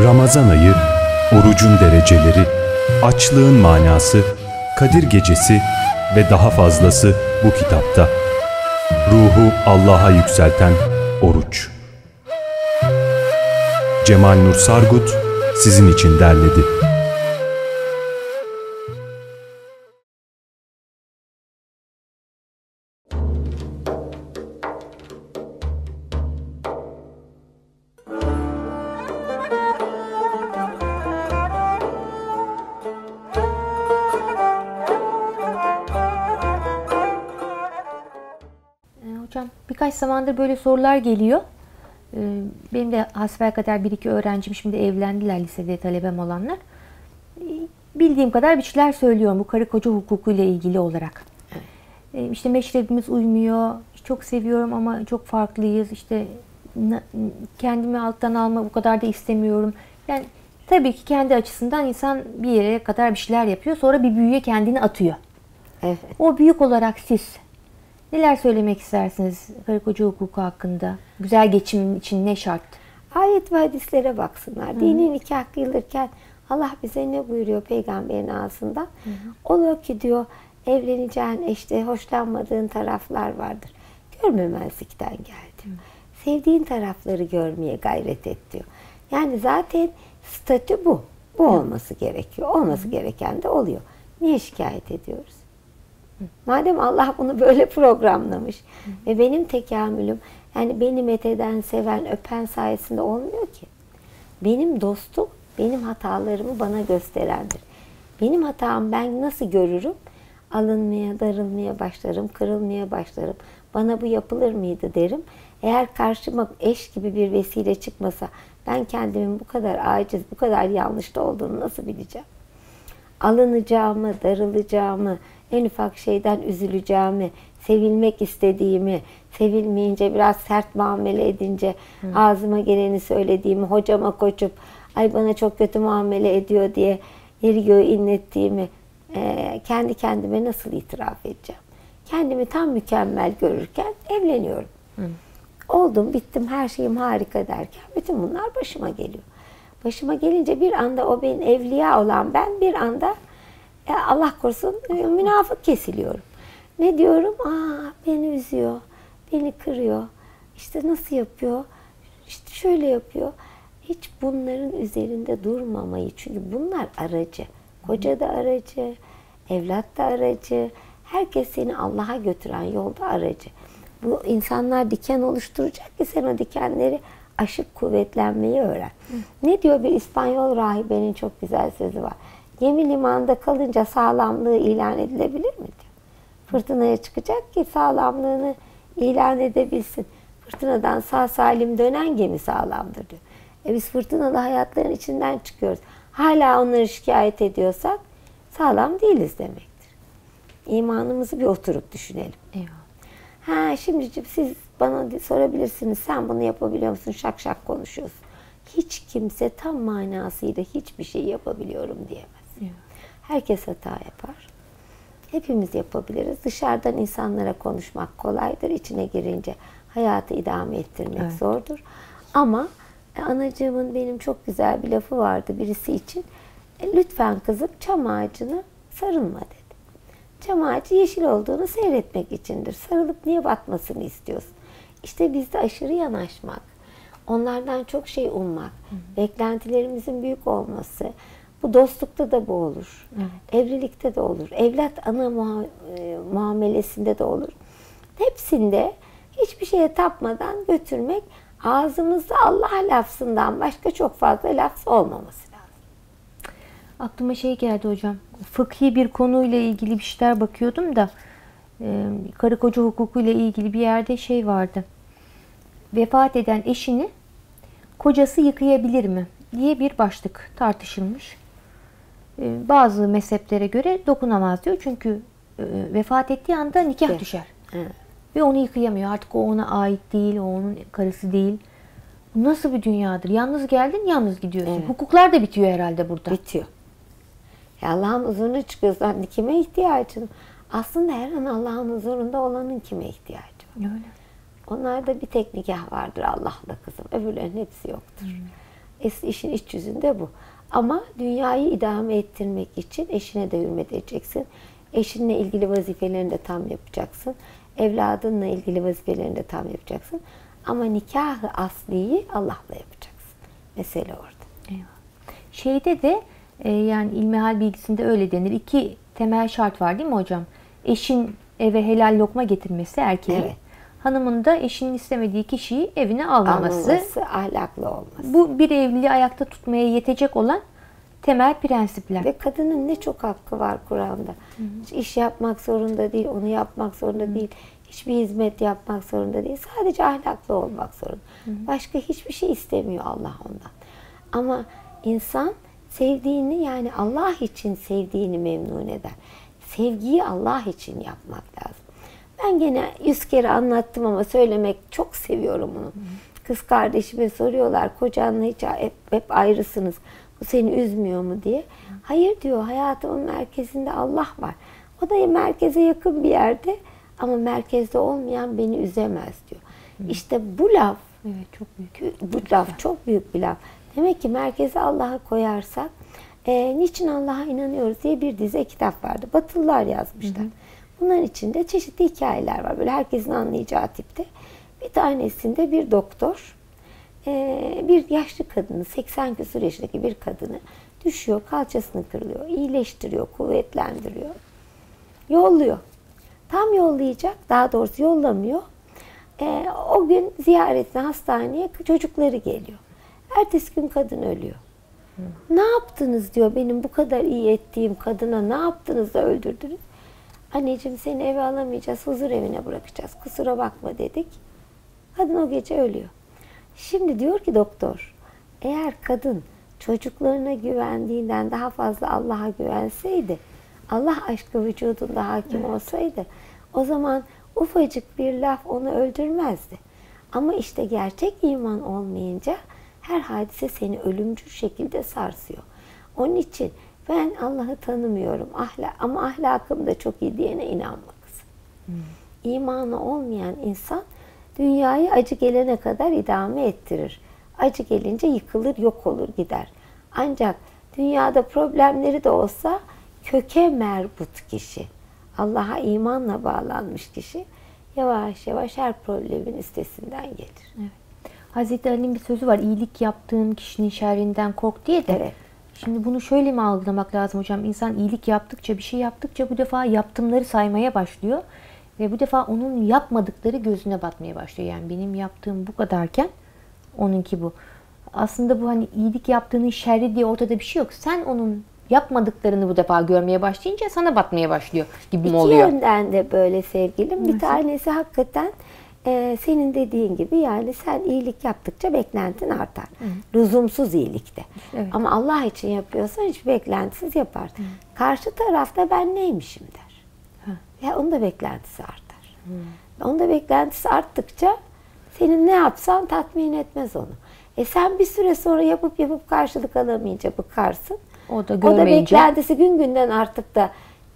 Ramazan ayı, orucun dereceleri, açlığın manası, Kadir Gecesi ve daha fazlası bu kitapta. Ruhu Allah'a yükselten oruç. Cemal Nur Sargut sizin için derledi. Hocam birkaç zamandır böyle sorular geliyor. Benim de hasbelkader bir iki öğrencim şimdi evlendiler, lisede talebem olanlar. Bildiğim kadar bir şeyler söylüyorum bu karı koca hukukuyla ilgili olarak. İşte meşrebimiz uymuyor, çok seviyorum ama çok farklıyız. İşte kendimi alttan alma bu kadar da istemiyorum. Yani tabii ki kendi açısından insan bir yere kadar bir şeyler yapıyor. Sonra bir büyüye kendini atıyor. Evet. O büyük olarak siz neler söylemek istersiniz karı koca hukuku hakkında? Güzel geçim için ne şart? Ayet ve hadislere baksınlar. Dini nikah kıyılırken Allah bize ne buyuruyor peygamberin ağzından? Ola ki diyor evleneceğin eşte hoşlanmadığın taraflar vardır. Görmemezlikten geldi. Sevdiğin tarafları görmeye gayret et diyor. Yani zaten statü bu. Bu olması gerekiyor. Olması gereken de oluyor. Niye şikayet ediyoruz? Madem Allah bunu böyle programlamış ve benim tekamülüm yani beni metheden, seven, öpen sayesinde olmuyor ki. Benim dostum benim hatalarımı bana gösterendir. Benim hatam ben nasıl görürüm? Alınmaya, darılmaya başlarım, kırılmaya başlarım. Bana bu yapılır mıydı derim. Eğer karşıma eş gibi bir vesile çıkmasa ben kendimin bu kadar aciz, bu kadar yanlışta olduğunu nasıl bileceğim? Alınacağımı, darılacağımı, en ufak şeyden üzüleceğimi, sevilmek istediğimi, sevilmeyince biraz sert muamele edince ağzıma geleni söylediğimi, hocama koçup ay bana çok kötü muamele ediyor diye yeri göğü inlettiğimi kendi kendime nasıl itiraf edeceğim? Kendimi tam mükemmel görürken evleniyorum. Oldum, bittim, her şeyim harika derken bütün bunlar başıma geliyor. Başıma gelince bir anda o benim evliya olan ben bir anda Allah korusun münafık kesiliyorum. Ne diyorum? Beni üzüyor, beni kırıyor. İşte nasıl yapıyor? İşte şöyle yapıyor. Hiç bunların üzerinde durmamayı. Çünkü bunlar aracı. Koca da aracı, evlat da aracı. Herkes seni Allah'a götüren yolda aracı. Bu insanlar diken oluşturacak ki sen o dikenleri aşıp kuvvetlenmeyi öğren. Ne diyor bir İspanyol rahibenin çok güzel sözü var. Gemi limanda kalınca sağlamlığı ilan edilebilir mi diyor. Fırtınaya çıkacak ki sağlamlığını ilan edebilsin. Fırtınadan sağ salim dönen gemi sağlamdır diyor. Biz fırtınalı hayatların içinden çıkıyoruz. Hala onları şikayet ediyorsak sağlam değiliz demektir. İmanımızı bir oturup düşünelim. Eyvallah. Şimdi siz bana sorabilirsiniz, sen bunu yapabiliyor musun? Şak şak konuşuyorsun. Hiç kimse tam manasıyla hiçbir şey yapabiliyorum diyemez. Herkes hata yapar. Hepimiz yapabiliriz. Dışarıdan insanlara konuşmak kolaydır. İçine girince hayatı idame ettirmek zordur. Ama anacığımın benim çok güzel bir lafı vardı birisi için. Lütfen kızım çam ağacına sarılma dedi. Çam ağacı yeşil olduğunu seyretmek içindir. Sarılıp niye batmasını istiyorsun? İşte bizde aşırı yanaşmak, onlardan çok şey ummak, beklentilerimizin büyük olması, bu dostlukta da bu olur, evlilikte de olur, evlat ana muamelesinde de olur. Hepsinde hiçbir şeye tapmadan götürmek, ağzımızda Allah lafzından başka çok fazla lafz olmaması lazım. Aklıma şey geldi hocam. Fıkhi bir konuyla ilgili bir şeyler bakıyordum da karı koca hukukuyla ilgili bir yerde şey vardı. Vefat eden eşini kocası yıkayabilir mi diye bir başlık tartışılmış. Bazı mezheplere göre dokunamaz diyor. Çünkü vefat ettiği anda nikah düşer. Ve onu yıkayamıyor. Artık o ona ait değil, o onun karısı değil. Bu nasıl bir dünyadır? Yalnız geldin, yalnız gidiyorsun. Hukuklar da bitiyor herhalde burada. Bitiyor. Allah'ın huzuruna çıkıyorsun. Kime ihtiyacın? Aslında her an Allah'ın huzurunda olanın kime ihtiyacı var? Öyle. Onlarda bir tek nikah vardır Allah'la kızım. Öbürlerin hepsi yoktur. İşin iç yüzünde bu. Ama dünyayı idame ettirmek için eşine de hürmet edeceksin. Eşinle ilgili vazifelerini de tam yapacaksın. Evladınla ilgili vazifelerini de tam yapacaksın. Ama nikahı asliyi Allah'la yapacaksın. Mesele orada. Eyvallah. Şeyde de yani ilmihal bilgisinde öyle denir. 2 temel şart var değil mi hocam? Eşin eve helal lokma getirmesi erkeğe. Evet. Hanımın da eşinin istemediği kişiyi evine almaması. Ahlaklı olması. Bu bir evliliği ayakta tutmaya yetecek olan temel prensipler. Ve kadının ne çok hakkı var Kur'an'da. Hiç iş yapmak zorunda değil, onu yapmak zorunda değil. Hiçbir hizmet yapmak zorunda değil. Sadece ahlaklı olmak zorunda. Başka hiçbir şey istemiyor Allah ondan. Ama insan sevdiğini, yani Allah için sevdiğini memnun eder. Sevgiyi Allah için yapmak lazım. Ben gene 100 kere anlattım ama söylemek çok seviyorum onu. Kız kardeşime soruyorlar, kocanla hiç hep ayrısınız, bu seni üzmüyor mu diye. Hayır diyor, hayatımın merkezinde Allah var. O da merkeze yakın bir yerde ama merkezde olmayan beni üzemez diyor. İşte bu laf, Evet, çok büyük. bu laf çok büyük bir laf. Demek ki merkeze Allah'ı koyarsak, niçin Allah'a inanıyoruz diye bir dizi kitap vardı. Batılılar yazmışlar. Bunların içinde çeşitli hikayeler var. Böyle herkesin anlayacağı tipte. Bir tanesinde bir doktor, bir yaşlı kadını, 80 küsur yaşındaki bir kadını düşüyor, kalçasını kırılıyor, iyileştiriyor, kuvvetlendiriyor. Yolluyor. Tam yollayacak, daha doğrusu yollamıyor. O gün ziyaretine hastaneye çocukları geliyor. Ertesi gün kadın ölüyor. Ne yaptınız diyor, benim bu kadar iyi ettiğim kadına ne yaptınız da öldürdünüz? Anneciğim, seni eve alamayacağız, huzur evine bırakacağız. Kusura bakma dedik. Kadın o gece ölüyor. Şimdi diyor ki doktor, eğer kadın çocuklarına güvendiğinden daha fazla Allah'a güvenseydi, Allah aşkı vücudunda hakim olsaydı, o zaman ufacık bir laf onu öldürmezdi. Ama işte gerçek iman olmayınca her hadise seni ölümcül şekilde sarsıyor. Onun için ben Allah'ı tanımıyorum ama ahlakım da çok iyi diyene inanma kızım. İmanı olmayan insan dünyayı acı gelene kadar idame ettirir. Acı gelince yıkılır, yok olur, gider. Ancak dünyada problemleri de olsa köke merbut kişi, Allah'a imanla bağlanmış kişi yavaş yavaş her problemin üstesinden gelir. Evet. Hazreti Ali'nin bir sözü var. İyilik yaptığın kişinin şerrinden kork diye de. Evet. Şimdi bunu şöyle mi algılamak lazım hocam? İnsan iyilik yaptıkça, bir şey yaptıkça bu defa yaptımları saymaya başlıyor. Ve bu defa onun yapmadıkları gözüne batmaya başlıyor. Yani benim yaptığım bu kadarken onunki bu. Aslında bu hani iyilik yaptığının şerri diye ortada bir şey yok. Sen onun yapmadıklarını bu defa görmeye başlayınca sana batmaya başlıyor gibi mi oluyor? İki yönden de böyle sevgilim. Bir tanesi hakikaten senin dediğin gibi, yani sen iyilik yaptıkça beklentin artar. Lüzumsuz iyilikte. Evet. Ama Allah için yapıyorsan hiç beklentisiz yapar. Karşı tarafta ben neymişim der. Ya onun da beklentisi artar. Onun da beklentisi arttıkça senin ne yapsan tatmin etmez onu. Sen bir süre sonra yapıp karşılık alamayınca bıkarsın. O da O da görmeyince. beklentisi gün arttık da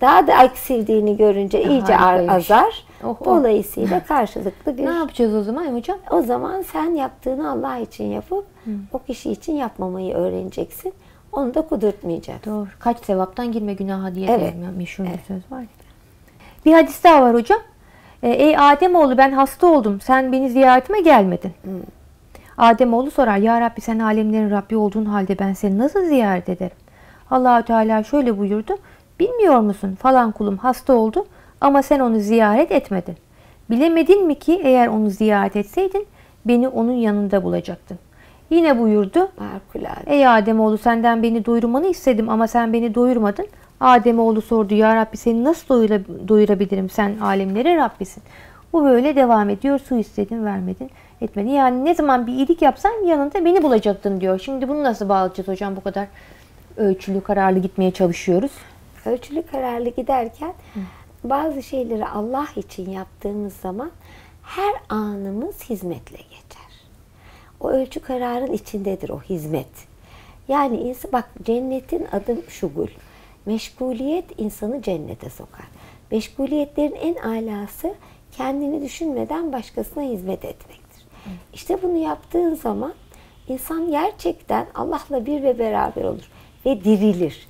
daha da eksildiğini görünce iyice Harikaymış. azar. Oh. Dolayısıyla karşılıklı bir... Ne yapacağız o zaman hocam? O zaman sen yaptığını Allah için yapıp o kişi için yapmamayı öğreneceksin. Onu da kudurtmayacaksın. Doğru. Kaç sevaptan girme günaha diye Evet. de meşhur bir söz var. Bir hadis daha var hocam. Ey Ademoğlu, ben hasta oldum. Sen beni ziyaretime gelmedin. Ademoğlu sorar. Ya Rabbi, sen alemlerin Rabbi olduğun halde ben seni nasıl ziyaret ederim? Allah-u Teala şöyle buyurdu. Bilmiyor musun? Falan kulum hasta oldu ama sen onu ziyaret etmedin. Bilemedin mi ki eğer onu ziyaret etseydin beni onun yanında bulacaktın. Yine buyurdu. Harikulade. Ey Ademoğlu, senden beni doyurmanı istedim ama sen beni doyurmadın. Ademoğlu sordu. Ya Rabbi, seni nasıl doyurabilirim? Sen alemlerin Rabbisin. Bu böyle devam ediyor. Su istedin, vermedin, etmedin. Yani ne zaman bir iyilik yapsan yanında beni bulacaktın diyor. Şimdi bunu nasıl bağlayacağız hocam? Bu kadar ölçülü, kararlı gitmeye çalışıyoruz. Ölçülü kararlı giderken bazı şeyleri Allah için yaptığımız zaman her anımız hizmetle geçer. O ölçü kararın içindedir o hizmet. Yani bak, cennetin adı şugul. Meşguliyet insanı cennete sokar. Meşguliyetlerin en alası kendini düşünmeden başkasına hizmet etmektir. İşte bunu yaptığın zaman İnsan gerçekten Allah'la bir ve beraber olur ve dirilir.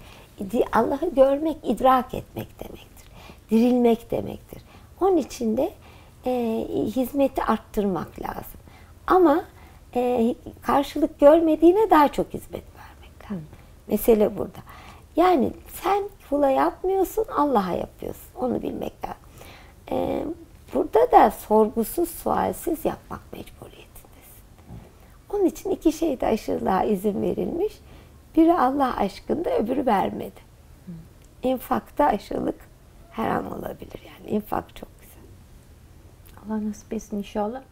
Allah'ı görmek, idrak etmek demektir. Dirilmek demektir. Onun için de hizmeti arttırmak lazım. Ama karşılık görmediğine daha çok hizmet vermek lazım. Mesele burada. Yani sen kula yapmıyorsun, Allah'a yapıyorsun. Onu bilmek lazım. Burada da sorgusuz, sualsiz yapmak mecburiyetindesin. Onun için iki şeyde aşırılığa izin verilmiş. Biri Allah aşkında, öbürü vermedi. İnfakta aşırılık her an olabilir. Yani infak çok güzel. Allah nasip etsin inşallah.